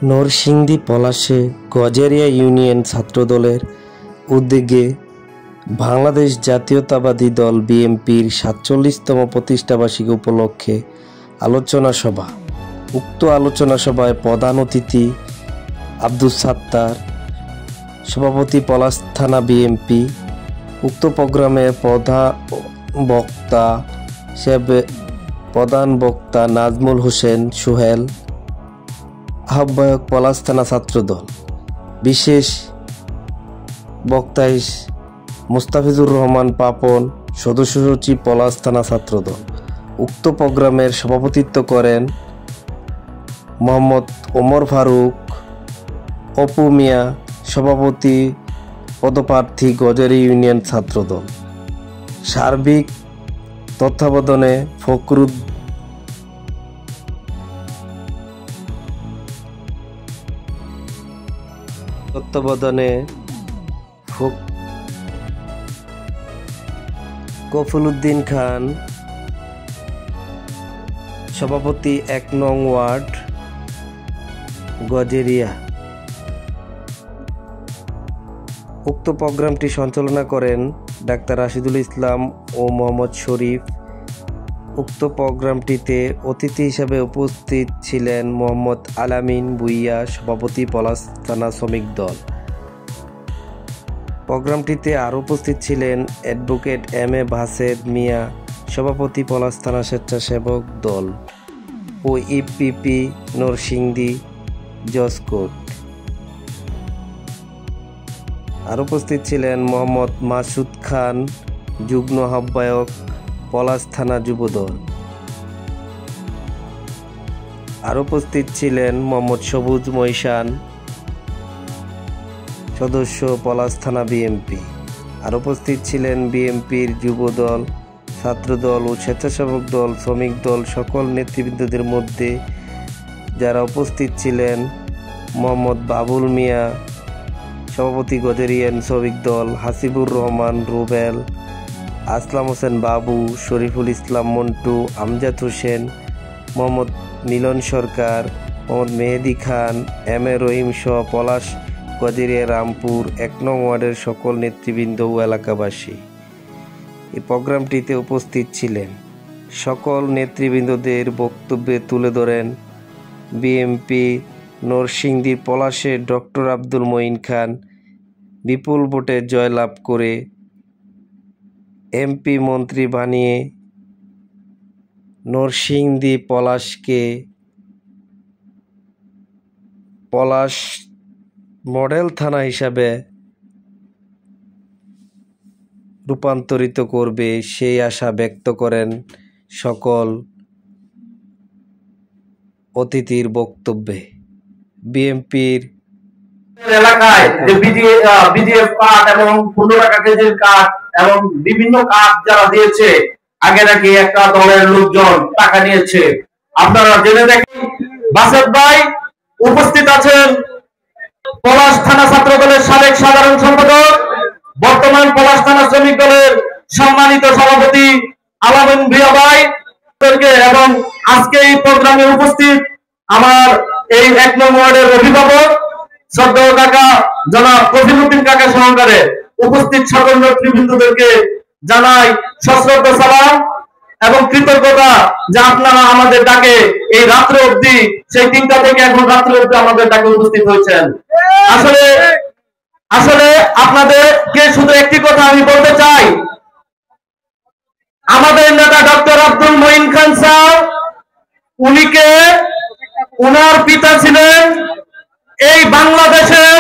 নরসিংদী পলাশে গজারিয়া ইউনিয়ন ছাত্রদলের উদ্যোগে বাংলাদেশ জাতীয়তাবাদী দল বিএনপির ৪৭তম প্রতিষ্ঠাবার্ষিকী উপলক্ষে আলোচনা সভা। উক্ত আলোচনা সভায় প্রধান অতিথি আব্দুস সাত্তার, সভাপতি পলাশ থানা বিএনপি। উক্ত প্রোগ্রামে প্রধান বক্তা নাজমুল হোসেন সোহেল, আহ্বায়ক পলাশ থানা ছাত্রদল। বিশেষ বক্তা মুস্তাফিজুর রহমান পাপন, সদস্য সচিব পলাশ থানা ছাত্রদল। উক্ত প্রোগ্রামের সভাপতিত্ব করেন মোহাম্মদ ওমর ফারুক, অপু মিয়া, সভাপতি পদপ্রার্থী গজারিয়া ইউনিয়ন ছাত্রদল। সার্বিক তত্ত্বাবধানে কফিলউদ্দিন খান, সভাপতি ১ নং ওয়ার্ড গজারিয়া। উক্ত প্রোগ্রামটি সঞ্চালনা করেন ডাক্তার রাশিদুল ইসলাম ও মোহাম্মদ শরীফ। উক্ত প্রোগ্রামটিতে অতিথি হিসাবে উপস্থিত ছিলেন মোহাম্মদ আলামিন ভূঁইয়া, সভাপতি পলাশ থানা শ্রমিক দল। প্রোগ্রামটিতে আরও উপস্থিত ছিলেন অ্যাডভোকেট এম এ বাসেদ মিয়া, সভাপতি পলাশ থানা স্বেচ্ছাসেবক দল ও ইপিপি নরসিংদী জজকোর্ট। আর উপস্থিত ছিলেন মোহাম্মদ মাসুদ খান, যুগ্ম আহ্বায়ক পলাশ থানা যুবদল। আর উপস্থিত ছিলেন মোহাম্মদ সবুজ মৈশান, সদস্য পলাশ থানা বিএনপি। আর উপস্থিত ছিলেন বিএনপির যুবদল, ছাত্রদল ও স্বেচ্ছাসেবক দল, শ্রমিক দল সকল নেতৃবৃন্দদের মধ্যে যারা উপস্থিত ছিলেন মোহাম্মদ বাবুল মিয়া, সভাপতি গজারিয়ান শ্রমিক দল, হাসিবুর রহমান রুবেল, আসলাম হোসেন বাবু, শরীফুল ইসলাম মন্টু, আমজাদ হোসেন, মোহাম্মদ মিলন সরকার, মোহাম্মদ মেহেদি খান, এম এ রহিম সহ পলাশ গজারিয়া রামপুর ১ নং ওয়ার্ডের সকল নেতৃবৃন্দ ও এলাকাবাসী এই প্রোগ্রামটিতে উপস্থিত ছিলেন। সকল নেতৃবৃন্দদের বক্তব্যে তুলে ধরেন বিএনপি নরসিংদীর পলাশের ডক্টর আব্দুল মঈন খান বিপুল ভোটে জয়লাভ করে এমপি মন্ত্রী বানিয়ে নরসিংদী পলাশকে পলাশ মডেল থানা হিসাবে রূপান্তরিত করবে সেই আশা ব্যক্ত করেন সকল অতিথির বক্তব্যে। বিএনপির এলাকায় যে বিডিএফ কার্ড এবং 15 টাকা কেজির কার্ড এবং বিভিন্ন কার্ড যারা দিয়েছে, আগে নাকি একটা দলের লোকজন টাকা নিয়েছে, আপনারা জেনে দেখেন। বাসেদ ভাই উপস্থিত আছেন পলাশ থানা ছাত্র দলের সাবেক সাধারণ সম্পাদক, বর্তমান পলাশ থানা শ্রমিক দলের সম্মানিত সভাপতি আলামিন ভূঁইয়া ভাই, এবং আজকে এই প্রোগ্রামে উপস্থিত আমার এই ১ নং ওয়ার্ডের অভিভাবক শ্রদ্ধেয় কাকা জনাব কফিলউদ্দিন কাকা সহকারে উপস্থিত সকল নেতৃবৃন্দদেরকে জানাই সশ্রদ্ধ সালাম এবং কৃতজ্ঞতা যে আপনারা আমাদের ডাকে এই রাত্রে অবধি, সেই ৩টা থেকে এখন রাত্রে অবধি আমাদের ডাকে উপস্থিত হয়েছেন। আসলে আপনাদেরকে শুধু একটি কথা আমি বলতে চাই, আমাদের নেতা ডক্টর আব্দুল মঈন খান স্যার, উনার পিতা ছিলেন এই বাংলাদেশের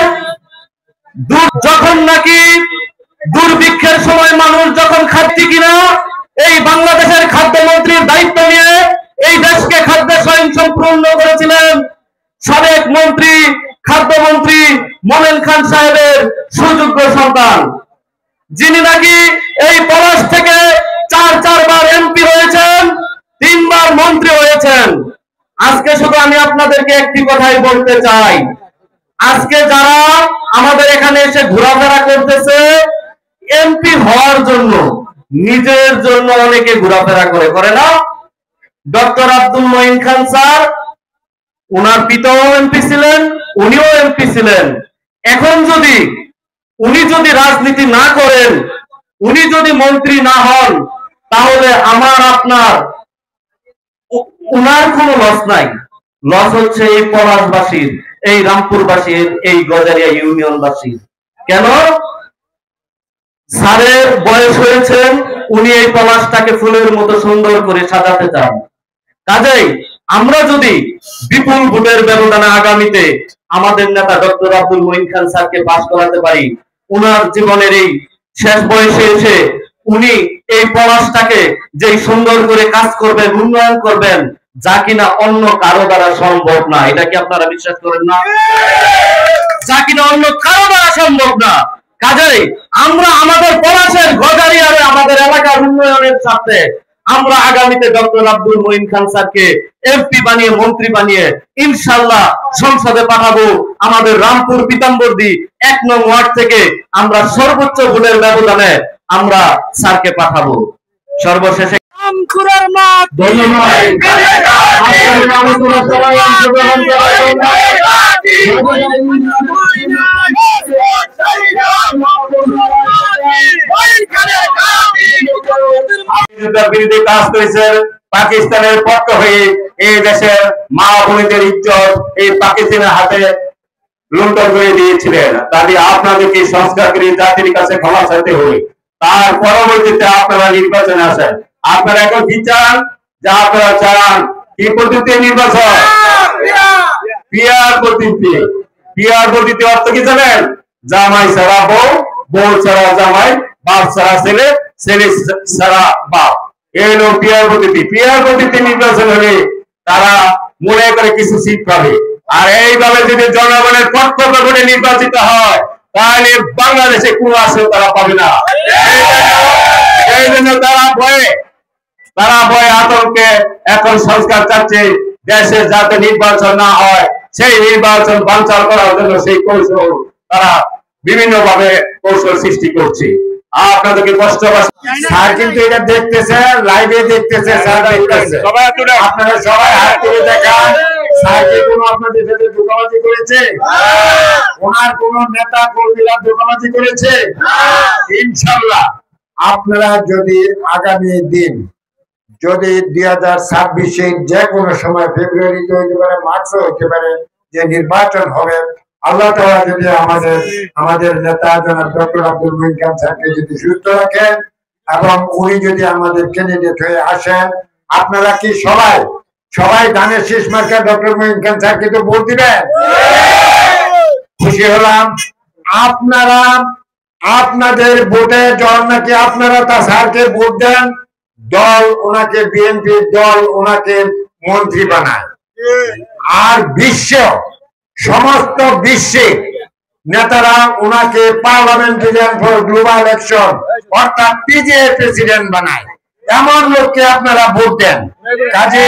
যখন নাকি দুর্ভিক্ষের সময় মানুষ যখন খাচ্ছে কিনা, এই বাংলাদেশের খাদ্যমন্ত্রীর দায়িত্ব নিয়ে এই দেশকে খাদ্য স্বয়ংসম্পূর্ণ করেছিলেন সাবেক মন্ত্রী, খাদ্যমন্ত্রী মোমেন খান সাহেবের সুযোগ্য সন্তান, যিনি নাকি এই পলাশ থেকে ৪ বার এমপি হয়েছেন, ৩ বার মন্ত্রী হয়েছেন। আজকে শুধু আমি আপনাদেরকে একটি কথাই বলতে চাই, আজকে যারা আমাদের এখানে এসে ঘোরাফেরা করতেছে এমপি হওয়ার জন্য, নিজের জন্য অনেকে ঘোরাফেরা করে না। ডক্টর আব্দুল মঈন খান স্যার ওনার পিতাও এমপি ছিলেন, উনিও এমপি ছিলেন। এখন যদি উনি যদি রাজনীতি না করেন, উনি যদি মন্ত্রী না হন, তাহলে আমার আপনার উনার কোনো লস নাই। লস হচ্ছে এই পলাশবাসীর, এই রামপুরবাসীর, এই গজারিয়া ইউনিয়নবাসীর। কেন? স্যারের বয়স হয়েছেন, উনি এই পলাশটাকে ফুলের মতো সুন্দর করে সাজাতে চান। কাজেই আমরা যদি বিপুল ভোটের ব্যবধানে আগামীতে আমাদের নেতা ডক্টর আব্দুল মঈন খান স্যারকে পাশ করাতে পারি, উনার জীবনের এই শেষ বয়সে এসে উনি এই পলাশটাকে যেই সুন্দর করে কাজ করবেন, উন্নয়ন করবেন, যা কিনা অন্য কারো দ্বারা সম্ভব না। এটা কি আপনারা বিশ্বাস করেন না? যা কিনা অন্য কারো দ্বারা সম্ভব না। কাজেই আমরা আমাদের পলাশের গজারিয়ারে আমাদের এলাকার উন্নয়নের স্বার্থে আমরা আগামীতে ডক্টর আব্দুল মঈন খান স্যারকে এমপি বানিয়ে, মন্ত্রী বানিয়ে ইনশাআল্লাহ সংসদে পাঠাবো। আমাদের রামপুর পীতাম্বরদী 1 নং ওয়ার্ড থেকে আমরা সর্বোচ্চ ভোটের ব্যবধানে আমরা স্যারকে পাঠাবো। সর্বশেষে বিরুদ্ধে কাজ করেছেন, পাকিস্তানের পক্ষ হয়ে এই দেশের মা বোনদের ইজ্জত এই পাকিস্তানের হাতে লুণ্ঠন করে দিয়েছিলেন। তাই আপনাদেরকে সংস্কারকারী জাতির কাছে ক্ষমা চাইতে হবে। তার পরবর্তীতে আপনারা নির্বাচনে আসেন। আপনারা এখন কি চান? যা আপনারা চান কি পদ্ধতি নির্বাচন? পিআর পদ্ধতি। পিআর পদ্ধতি অর্থ কি জানেন? জামাই ছাড়া বউ, বউ ছাড়া জামাই, বাপ ছাড়া ছেলে, ছেলে ছাড়া বাপ। এই হলো পিআর পদ্ধতি। পিআর পদ্ধতি নির্বাচন হলে তারা মনে করে কিছু সিট পাবে। আর এইভাবে যদি জনগণের প্রত্যক্ষ ভোটে নির্বাচিত হয়, তাহলে বাংলাদেশে কোনো আসন তারা পাবে না। এই জন্য তারা ভয়ে আতঙ্কে এখন সংস্কার চাচ্ছে। দেশে যাতে নির্বাচন না হয়, সেই নির্বাচন বানচাল করার জন্য সেই কৌশল তারা বিভিন্ন ভাবে কৌশল সৃষ্টি করছে। আপনাদেরকে কষ্ট স্যার কিন্তু এটা দেখতেছে, লাইভে দেখতেছে, স্যার দেখতেছে। আপনারা সবাই হাত তুলে দেখান। স্যার কি কোনো আপনাদের সাথে ধোঁকাবাজি করেছে? ওনার কোন নেতা কর্মীরা ধোঁকাবাজি করেছে? ইনশাআল্লাহ আপনারা যদি আগামী দিন যদি 2026 যে কোনো সময়, ফেব্রুয়ারিতে হতে পারে, মার্চে হতে পারে, যে নির্বাচন হবে, আল্লাহ তাআলা যদি আমাদের নেতা জনাব ডক্টর আব্দুল মঈন খান স্যারকে যদি সুস্থ রাখেন এবং উনি যদি আমাদের ক্যান্ডিডেট হয়ে আসেন, আপনারা কি সবাই ধানের শীষ মার্কা ডক্টর মঈন খান স্যারকে তো ভোট দিবেন? খুশি হলাম। আপনারা আপনাদের ভোটে যখন নাকি আপনারা তা স্যারকে ভোট দেন, দল ওনাকে, বিএনপি দল ওনাকে মন্ত্রী বানায়। আর সমস্ত বিশ্বে নেতারা ওনাকে পার্লামেন্টারিয়ান ফর গ্লোবাল অ্যাকশন অর্থাৎ পিজিএ প্রেসিডেন্ট বানায়। এমন লোককে আপনারা ভোট দেন। কাজে